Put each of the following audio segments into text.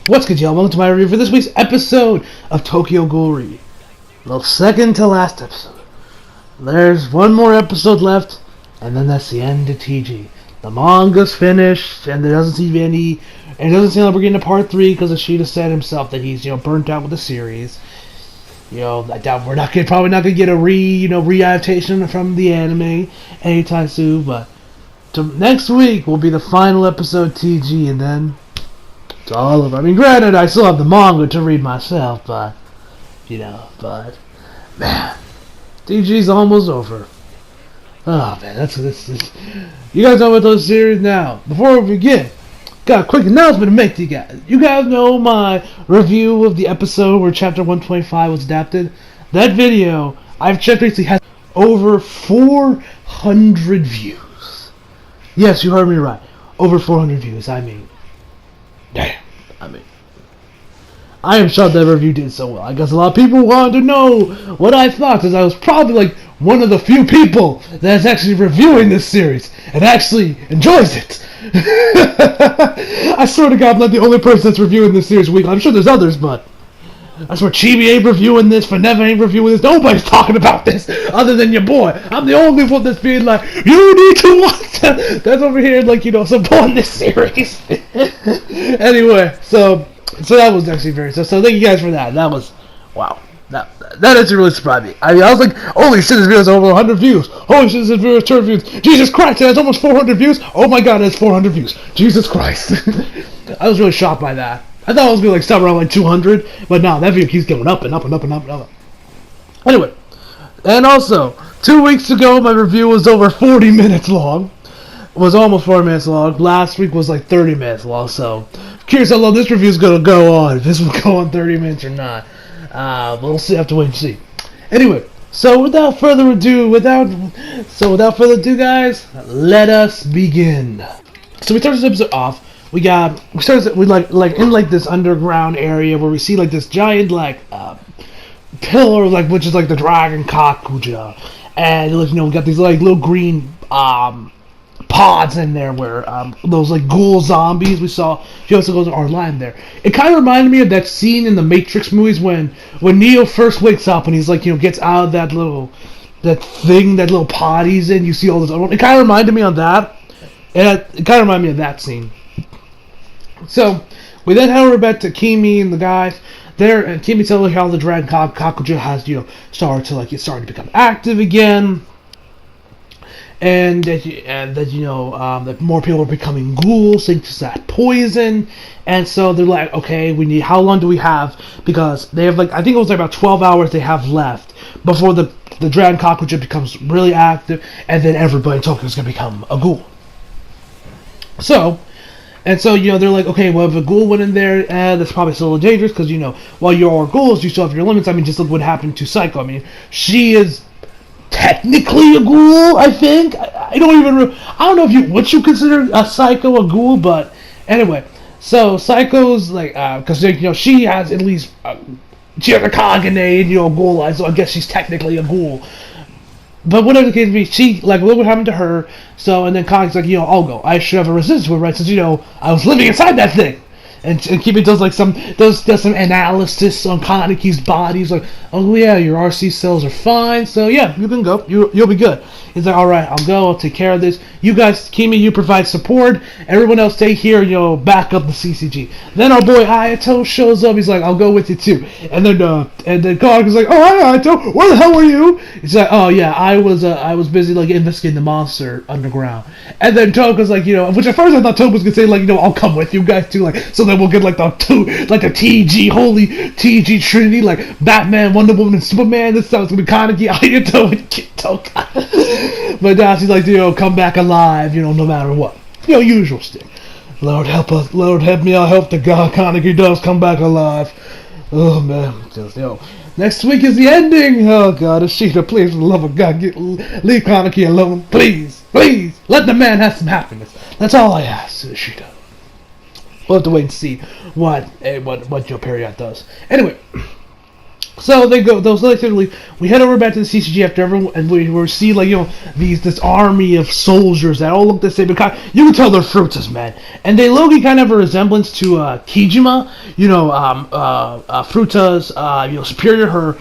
What's good, y'all? Welcome to my review for this week's episode of Tokyo Ghoul. The second to last episode. There's one more episode left, and then that's the end of TG. The manga's finished, and there doesn't seem to be any. And it doesn't seem like we're getting to part 3 because Ashita said himself that he's burnt out with the series. I doubt we're probably not gonna get a re-adaptation from the anime anytime soon. But next week will be the final episode TG, and then. It's all over. I mean, granted, I still have the manga to read myself, but man, DG's almost over. Oh man, that's you guys know about those series now. Before we begin, got a quick announcement to make to you guys. You guys know my review of the episode where Chapter 125 was adapted. That video, I've checked recently, has over 400 views. Yes, you heard me right. Over 400 views. Damn, I am shocked that review did so well. I guess a lot of people wanted to know what I thought, because I was probably like one of the few people that's actually reviewing this series and actually enjoys it. I swear to God, I'm not the only person that's reviewing this series weekly. I'm sure there's others, but I swear Chibi ain't reviewing this, Faneva ain't reviewing this, nobody's talking about this other than your boy. I'm the only one that's being like, you need to watch that. That's over here, supporting this series. Anyway, so that was actually very, so thank you guys for that. That was, wow. That actually really surprised me. I was like, holy shit, this video has over 100 views. Holy shit, this video has 200 views. Jesus Christ, it has almost 400 views. Oh my God, it has 400 views. Jesus Christ. I was really shocked by that. I thought it was going to stop around 200, but no, that video keeps going up and up and up and up and up. Anyway, and also, 2 weeks ago, my review was over 40 minutes long. It was almost 40 minutes long. Last week was 30 minutes long, so curious how long this review is going to go on. If this will go on 30 minutes or not. We'll see. Have to wait and see. Anyway, so without further ado, guys, let us begin. So we start this episode off. We started in this underground area where we see this giant pillar which is the dragon Kakuja, and we got these little green pods in there where those ghoul zombies we saw are lying there. It kind of reminded me of that scene in the Matrix movies when Neo first wakes up and he's gets out of that little pod he's in. You see all this. It kind of reminded me of that, and it kind of reminded me of that scene. So we then head over back to Kimi and the guys there, and Kimi tells how the dragon Kakuja has started to become active again. And that more people are becoming ghouls thanks to that poison, and so they're like, okay, how long do we have? Because they have I think it was about 12 hours they have left before the dragon Kakuja becomes really active, and then everybody in Tokyo is gonna become a ghoul. So they're like, okay, well, if a ghoul went in there, that's probably still a little dangerous because while you are ghouls, you still have your limits. I mean, just look what happened to Psycho. I mean, she is technically a ghoul, I think. I don't know what you consider a Psycho a ghoul, but anyway. So Psycho's because she has at least she has a Kagane, ghoul eyes, so I guess she's technically a ghoul. But whatever the case may be, she look what happened to her. So and then Kage's I'll go. I should have a resistance to it, right? Since I was living inside that thing. And Kimi does some analysis on Kaneki's body. He's like, oh yeah, your RC cells are fine, so yeah, you can go. You'll be good. He's like, all right, I'll go. I'll take care of this. You guys, Kimi, you provide support. Everyone else, stay here. Back up the CCG. Then our boy Ayato shows up. He's like, I'll go with you too. And then Kaneki's like, oh hi Ayato, where the hell were you? He's like, oh yeah, I was busy investigating the monster underground. And then Toko's like, which at first I thought Toko was gonna say I'll come with you guys too, so that we'll get the TG holy TG Trinity, Batman, Wonder Woman, and Superman. This stuff's gonna be Kaneki, Ayato, and Toka. But now she's come back alive, no matter what. Usual stick. Lord help us, Lord help me, I'll help the God Kaneki does come back alive. Oh man, next week is the ending. Oh God, Ashita, please, for the love of God, leave Kaneki alone, please, let the man have some happiness. That's all I ask, Ashita. We'll have to wait and see what Joe Perriott does. Anyway, So they go. Those literally, we head over back to the CCG after everyone, and we see like this army of soldiers that all look the same. Because you can tell they're Frutas, man, and they low-key kind of have a resemblance to Kijima. Frutas, superior her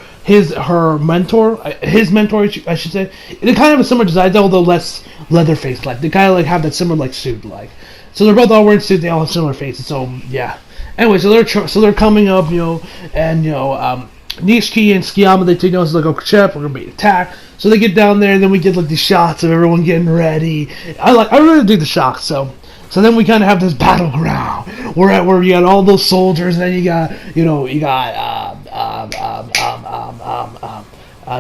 mentor, his mentor, I should say. They kind of have a similar design, although less Leatherface like. They kind of like have that similar like suit like. So they're both all wearing suits. They all have similar faces. So yeah. Anyway, so they're coming up, and Nishiki and Skiyama, they take notice like, oh crap, we're gonna be attacked. So they get down there, and then we get like the shots of everyone getting ready. I really do the shots. So then we kind of have this battleground where you got all those soldiers, and then you got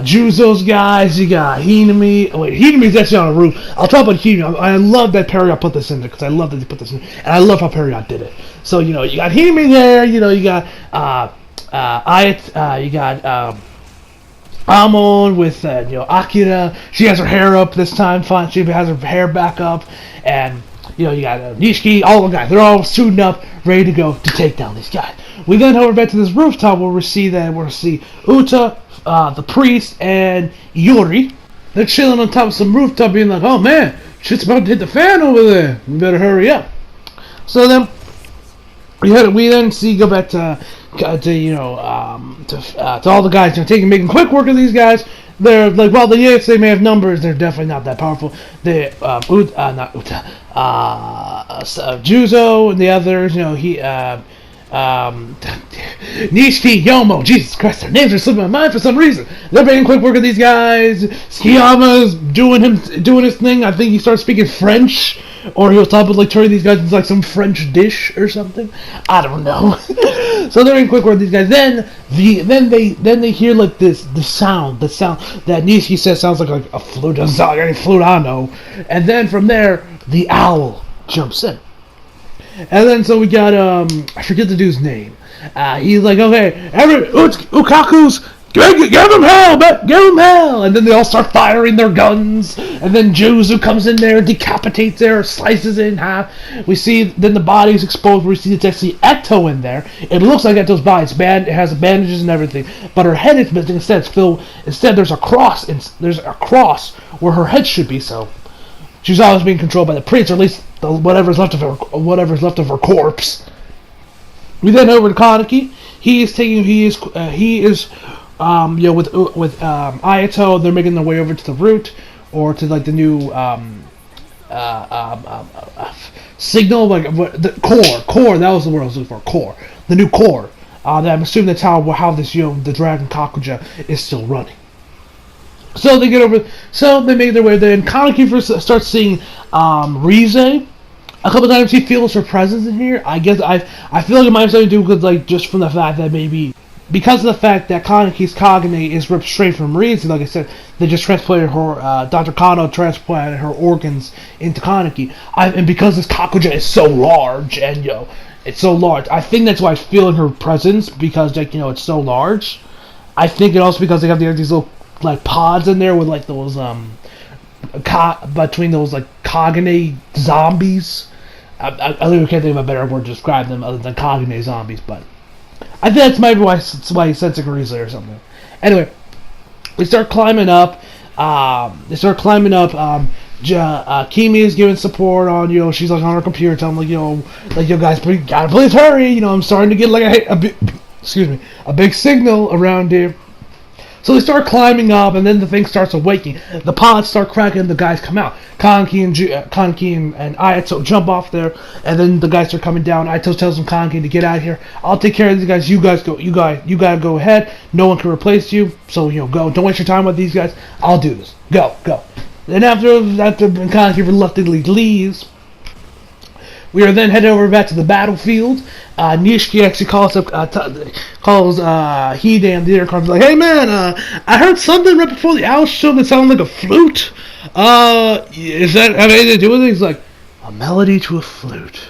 Juzo's guys. You got Hinami. Wait, Hinami's actually on a roof. I'll talk about Hinami. I love that Period put this in there because I love that they put this in, and I love how Period did it. So you got Hinami there. You got you got Amon with Akira. She has her hair up this time. Fine, she has her hair back up, and you got Nishiki. All the guys, they're all suiting up, ready to go to take down these guys. We then head over back to this rooftop where we see Uta, the priest, and Yuri. They're chilling on top of some rooftop, being like, "Oh man, shit's about to hit the fan over there. We better hurry up." So then go back to all the guys, making quick work of these guys. They're like, well, yes, they may have numbers. They're definitely not that powerful. They, Juzo and the others, Nishiki, Yomo, Jesus Christ, their names are slipping my mind for some reason. They're making quick work of these guys. Skiyama's doing his thing. I think he starts speaking French, or he'll stop with like turning these guys into like some French dish or something. I don't know. So they're in quick work with these guys. Then they hear like the sound that Nishiki says sounds like a flute. Doesn't sound like any flute I know. And then from there, the owl jumps in. And then so we got I forget the dude's name. He's like, okay, Ukaku's give him hell, man, give him hell. And then they all start firing their guns. And then Juzu comes in there, decapitates there, slices it in half. We see then the body's exposed. We see it's actually Eto in there. It looks like Eto's body. It has bandages and everything, but her head is missing. Instead, there's a cross. There's a cross where her head should be. So she's always being controlled by the priest, or at least whatever's left of her corpse. We then over to Kaneki. He is with Ayato. They're making their way over to the root, or to like the new signal, like the core. That was the word I was looking for. Core, the new core. That I'm assuming that's how this the Dragon Kakuja is still running. So they get over. So they make their way there, and Kaneki first starts seeing Rize. A couple times he feels her presence in here. I guess I feel like it might have something to do with like just from the fact that maybe because of the fact that Kaneki's Kagane is ripped straight from Rize. Like I said, they just transplanted her. Dr. Kano transplanted her organs into Kaneki, and because this Kakuja is so large and it's so large. I think that's why I feel in her presence because it's so large. I think it also because they have these little like pods in there with like those between those like Kagane zombies. I literally can't think of a better word to describe them other than Kagane zombies, but I think that's maybe why he said Rize or something. Anyway, we start climbing up. Kimi is giving support on she's like on her computer telling yo guys gotta please hurry. I'm starting to get like a big signal around here. So they start climbing up, and then the thing starts awakening. The pods start cracking, and the guys come out. Kaneki and Ayato jump off there, and then the guys start coming down. Ayato tells them Kaneki to get out of here. I'll take care of these guys. You guys go. You gotta go ahead. No one can replace you. So go. Don't waste your time with these guys. I'll do this. Go. Then after Kaneki reluctantly leaves, we are then headed over back to the battlefield. Nishiki actually calls Hide and the intercom, like, "Hey man, I heard something right before the owl show that sounded like a flute. Is that have anything to do with it?" He's like, "A melody to a flute."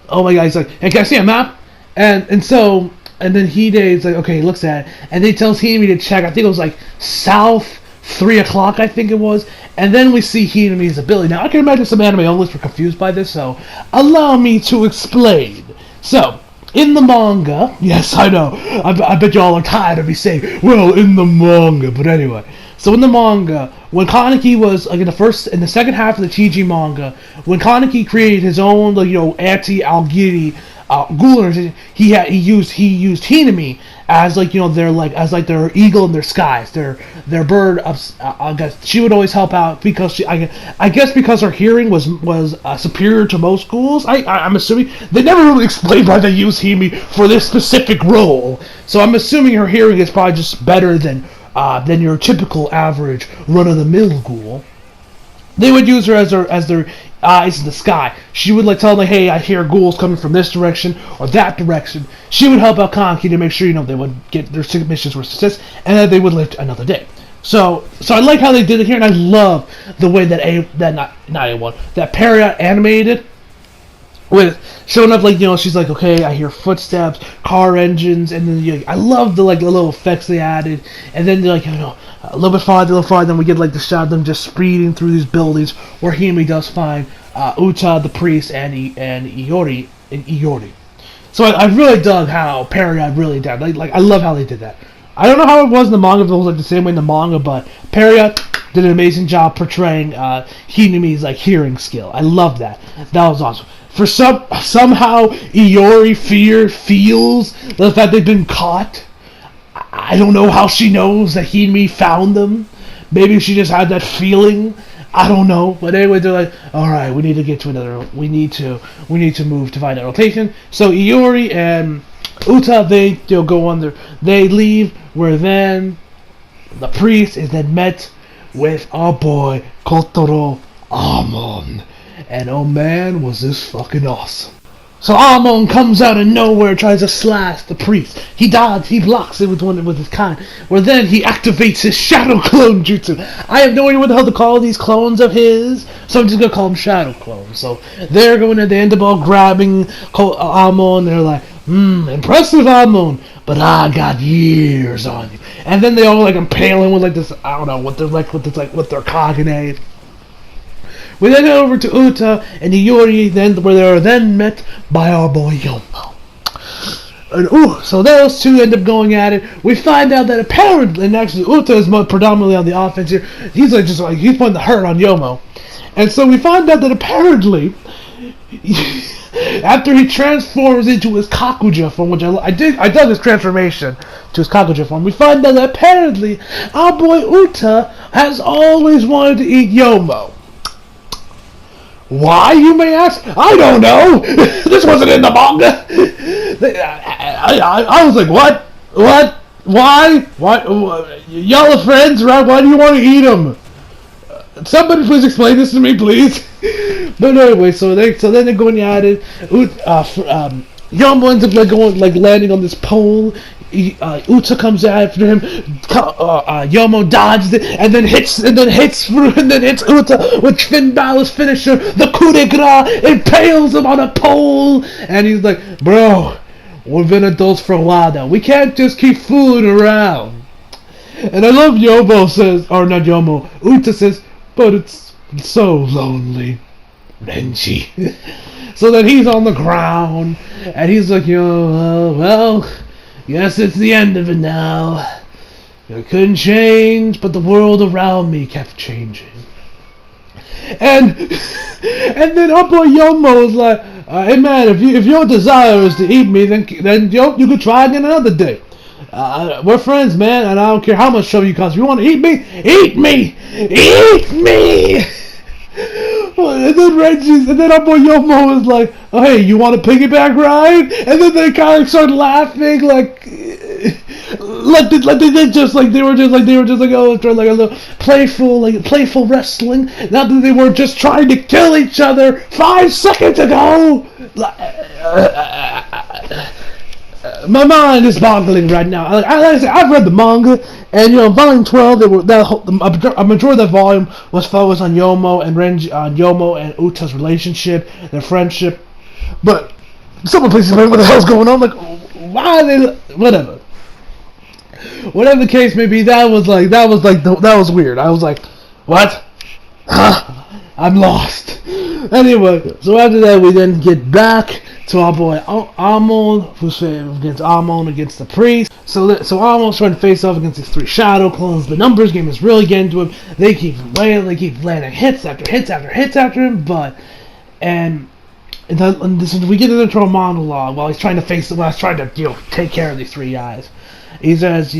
Oh my god! He's like, "Hey, can I see a map?" And then Hide is like, okay, he looks at it, and then he tells Hinami to check. I think it was like south 3 o'clock, I think it was. And then we see Hinami's ability. Now, I can imagine some anime onlys were confused by this, so allow me to explain. So, in the manga, yes, I know. I bet y'all are tired of me saying, well, in the manga. But anyway, so in the manga, when Kaneki was like in the second half of the TG manga, when Kaneki created his own, like, anti-Algiri Ghoul, he used Hinami as their eagle in their skies, their bird. I guess she would always help out because I guess because her hearing was superior to most ghouls. I'm assuming they never really explained why they use Hinami for this specific role. So I'm assuming her hearing is probably just better than your typical average run-of-the-mill ghoul. They would use her as their eyes in the sky. She would tell them hey, I hear ghouls coming from this direction or that direction. She would help out Kaneki to make sure they would get their missions were success, and that they would live another day. So I like how they did it here, and I love the way that that Period animated with showing up she's like, okay, I hear footsteps, car engines, and then I love the little effects they added, and then a little bit farther, then we get the shot of them just speeding through these buildings where Hime does find Uta the priest and Iori. So I really dug how Period really did. I love how they did that. I don't know how it was in the manga, if it was the same way in the manga, but Period did an amazing job portraying Hinami's hearing skill. I love that. That was awesome. For somehow Iori feels the fact they've been caught. I don't know how she knows that Hinami found them. Maybe she just had that feeling. I don't know. But anyway, they're like, all right, we need to get to another. We need to move to find a location. So Iori and Uta, they go on they leave. Where then the priest is then met with our boy Kotaro Amon. And oh man, was this fucking awesome. So Amon comes out of nowhere, tries to slash the priest. He dodges, he blocks it with his kind. Where then he activates his shadow clone jutsu. I have no idea what the hell to call these clones of his, so I'm just gonna call them shadow clones. So they're going at the end of all grabbing Amon. They're like, impressive Amon, but I got years on you. And then they all impale him with this, I don't know what they're with their Kagane. We then go over to Uta and Iori, where they are then met by our boy Yomo. And so those two end up going at it. We find out that apparently, and actually Uta is more predominantly on the offense here. He's he's putting the hurt on Yomo. And so we find out that apparently, after he transforms into his Kakuja form, which I dug his transformation to his Kakuja form, we find out that apparently our boy Uta has always wanted to eat Yomo. Why, you may ask? I don't know. This wasn't in the manga. I was like, what? Why? Y'all are friends, right? Why do you want to eat him? Somebody please explain this to me, please. But anyway, so then they're going at it. Yomo ends up landing on this pole. Uta comes after him. Yomo dodges it and then hits Uta with Finn Balor's finisher, the coup de grace, impales him on a pole, and he's like, bro, we've been adults for a while now. We can't just keep fooling around. And I love Yomo says, or not Yomo, Uta says, but it's so lonely, Renji. So then he's on the ground and he's like, well, guess it's the end of it now. I couldn't change, but the world around me kept changing. And then our boy Yomo is like, hey man, if your desire is to eat me, then you could try again another day. We're friends, man, and I don't care how much trouble you cause. If you want to eat me, eat me! Eat me! And then our boy Yomo is like, oh hey, you want a piggyback ride? And then they kind of start laughing, they were just a little playful wrestling. Not that they were just trying to kill each other 5 seconds ago. My mind is boggling right now. Like I said, I've read the manga, and volume 12, a majority of that volume was focused on Yomo and Renji, Yomo and Uta's relationship, their friendship. But someone please explain what the hell's going on. Like, why are they? Whatever the case may be, that was weird. I was like, what? Huh? I'm lost. Anyway, so after that, we then get back to our boy Amon, who's against Amon against the priest. So Amon's trying to face off against these 3 shadow clones. The numbers game is really getting to him. They keep landing hits after hits after hits after him. And we get into a monologue while he's trying to take care of these 3 guys. He says,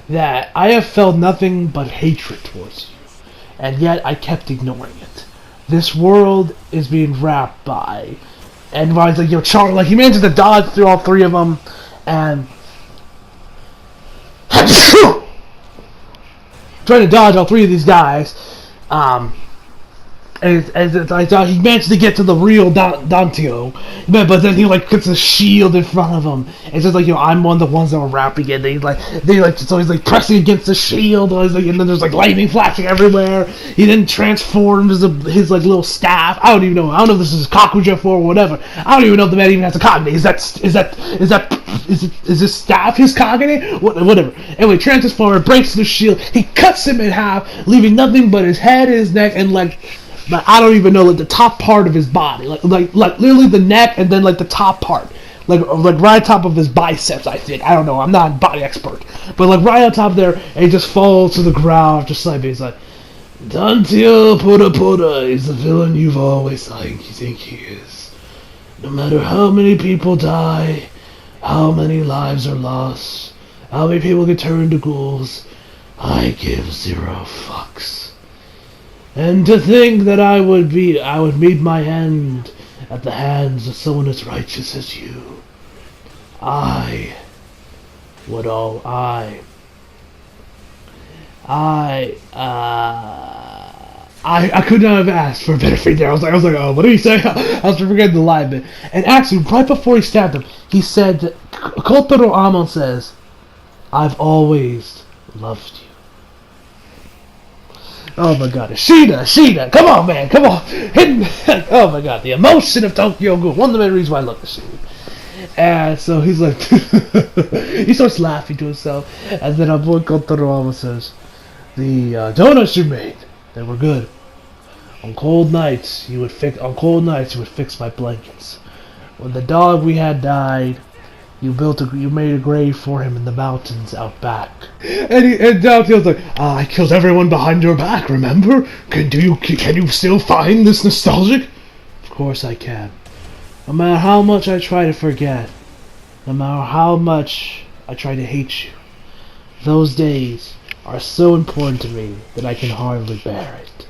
that I have felt nothing but hatred towards you, and yet I kept ignoring it. This world is being wrapped by. And Ryan's like, he manages to dodge through all 3 of them, and trying to dodge all 3 of these guys. I thought he managed to get to the real Dantio, but then he gets a shield in front of him. It's just I'm one of the ones that were rapping it. So he's pressing against the shield, and then there's lightning flashing everywhere. He then transforms his little staff. I don't even know. I don't know if this is Kakuja or whatever. I don't even know if the man even has a Kagane. Is this staff his Kagane? Whatever. Anyway, transformer breaks the shield. He cuts him in half, leaving nothing but his head, his neck, and but I don't even know the top part of his body, literally the neck, and then the top part, right on top of his biceps. I think, I don't know. I'm not a body expert, but right on top there, and he just falls to the ground after slapping. He's like, Dantio Poda is the villain you've always think he is. No matter how many people die, how many lives are lost, how many people get turned to ghouls, I give 0 fucks. And to think that I would meet my end at the hands of someone as righteous as you. I could not have asked for a better fate there. I was like, oh, what did he say? I was forgetting the line bit. And actually, right before he stabbed him, he said, Kotaro Amon says, I've always loved you. Oh my god, Ashida, come on, man, come on. Oh my god, the emotion of Tokyo Ghoul. One of the main reasons why I love this scene. And so he's he starts laughing to himself, and then our boy Kotaro Amon says, the donuts you made, they were good. On cold nights, you would fix my blankets. When the dog we had died, you made a grave for him in the mountains out back. And Dantio's like, I killed everyone behind your back, remember? Can you still find this nostalgic? Of course I can. No matter how much I try to forget, no matter how much I try to hate you, those days are so important to me that I can hardly bear it.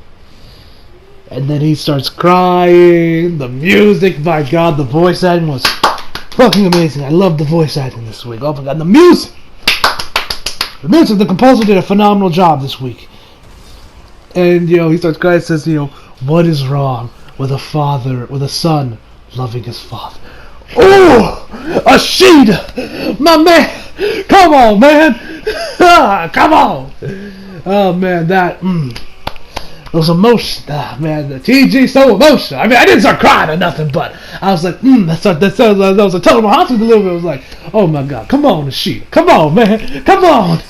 And then he starts crying. The music, my god, the voice acting was fucking amazing. I love the voice acting this week. Oh my god, the music! The composer did a phenomenal job this week. And, he starts crying and says, what is wrong with a son loving his father? Oh! Ashida! My man! Come on, man! Come on! Oh, man, those emotions, man, the TG so emotional. I mean, I didn't start crying or nothing, but I was like, that was a total hospital delivery. I was like, oh my god, come on, Ashida, come on, man, come on.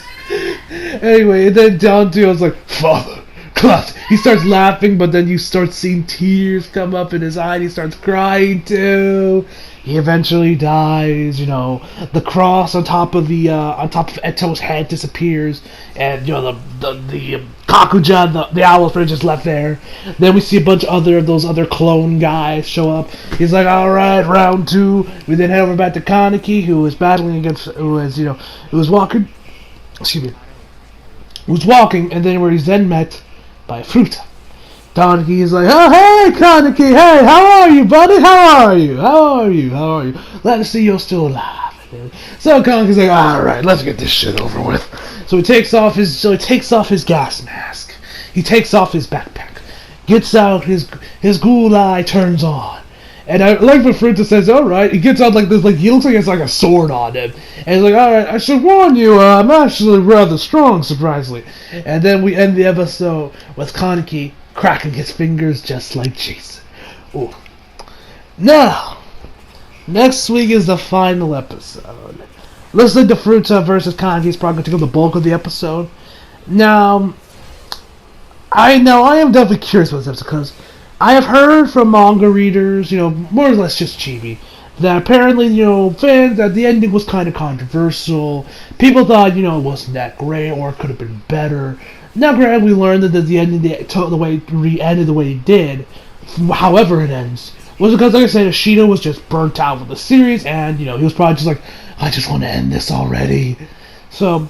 Anyway, and then Dantio was like, Father, class. He starts laughing, but then you start seeing tears come up in his eye, and he starts crying too. He eventually dies. The cross on top of Eto's head disappears, and the Kakuja, the owl is just left there. Then we see a bunch of those other clone guys show up. He's like, all right, round 2. We then head over back to Kaneki, who was walking, and then where he's then met by Fruta. Kaneki is like, oh, hey, Kaneki, hey, how are you, buddy? How are you? Glad to see you're still alive. So Kaneki's like, all right, let's get this shit over with. So he takes off his gas mask. He takes off his backpack, gets out his ghoul eye, turns on. And I like what Fruta says, alright, he gets out this, he looks like it's like a sword on him. And he's like, alright, I should warn you, I'm actually rather strong, surprisingly. And then we end the episode with Kaneki cracking his fingers just like Jason. Ooh. Now, next week is the final episode. Looks like the Fruta versus Kaneki is probably going to take up the bulk of the episode. Now, I am definitely curious about this episode, because I have heard from manga readers, more or less just chibi, that apparently, fans, that the ending was kind of controversial. People thought, it wasn't that great, or it could have been better. Now, granted, we learned that the ending, the way it ended the way it did, however it ends, was because, like I said, Ishida was just burnt out with the series, and, he was probably just like, I just want to end this already. So,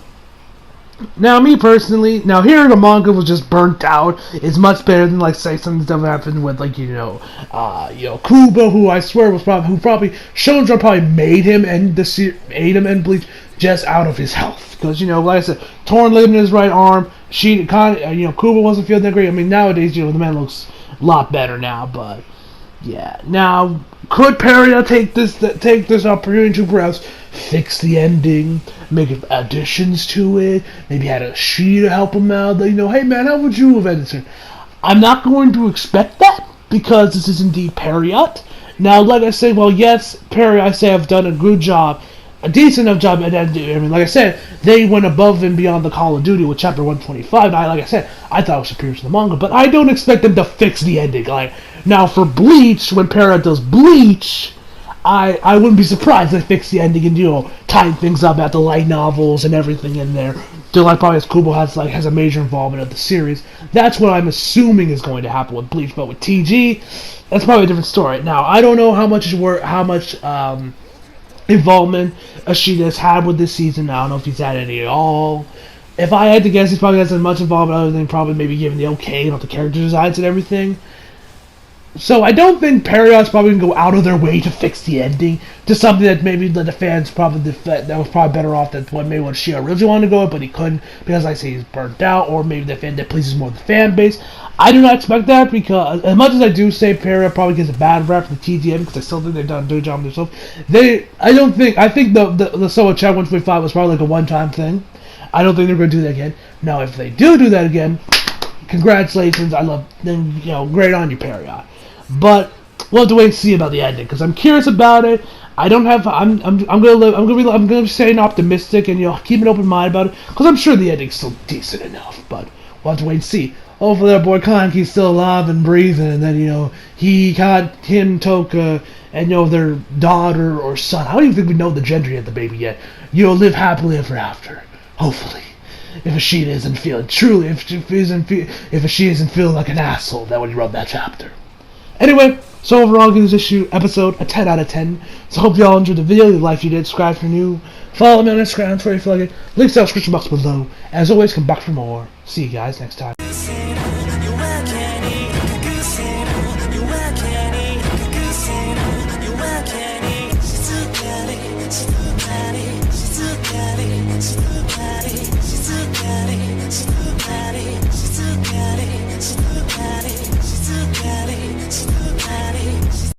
now, me personally, here the manga was just burnt out. It's much better than, like, say, something that happened with, like, Kubo, who I swear was probably Shoujo probably made him end Bleach just out of his health. Because, like I said, torn ligament in his right arm, Kubo wasn't feeling that great. I mean, nowadays, the man looks a lot better now, but, yeah. Now, could Peria take this opportunity to perhaps fix the ending, make additions to it, maybe had a Ishida help him out, hey man, how would you have edited it? I'm not going to expect that, because this is indeed Period. Now, like I say, well, yes, Period, I say, have done a good job, a decent enough job at ending. I mean, like I said, they went above and beyond the Call of Duty with Chapter 125, and like I said, I thought it was superior to the manga, but I don't expect them to fix the ending. Like, now for Bleach, when Period does Bleach, I wouldn't be surprised if they fix the ending and, tighten things up at the light novels and everything in there. Like, probably as Kubo has a major involvement of the series. That's what I'm assuming is going to happen with Bleach, but with TG, that's probably a different story. Now, I don't know how much involvement Ishida has had with this season. I don't know if he's had any at all. If I had to guess, he probably hasn't had much involvement other than probably maybe giving the okay about the character designs and everything. So I don't think Period's probably going to go out of their way to fix the ending to something that maybe the fans probably that was probably better off than what Shia originally wanted to go with, but he couldn't because, like I say, he's burnt out, or maybe the fan that pleases more the fan base. I do not expect that, because as much as I do say Period probably gets a bad rap for the TGM, because I still think they've done a good job on themselves. I think the Soa Chat 125 was probably like a one-time thing. I don't think they're going to do that again. Now, if they do that again, congratulations. I love them. Great on you, Period. But we'll have to wait and see about the ending, because I'm curious about it. I'm gonna stay optimistic and keep an open mind about it, because I'm sure the ending's still decent enough. But we'll have to wait and see. Hopefully, our boy Kanki's still alive and breathing, and then he got him, Toka, and their daughter or son. I don't even think we know the gender yet, the baby yet. Live happily ever after. Hopefully. If Ishida isn't feeling if Ishida isn't feeling like an asshole, that when you wrote that chapter. Anyway, so overall, give this episode a 10 out of 10. So hope you all enjoyed the video. Leave a like if you did. Subscribe if you're new. Follow me on Instagram if you feel like it. Links down in the description box below. As always, come back for more. See you guys next time.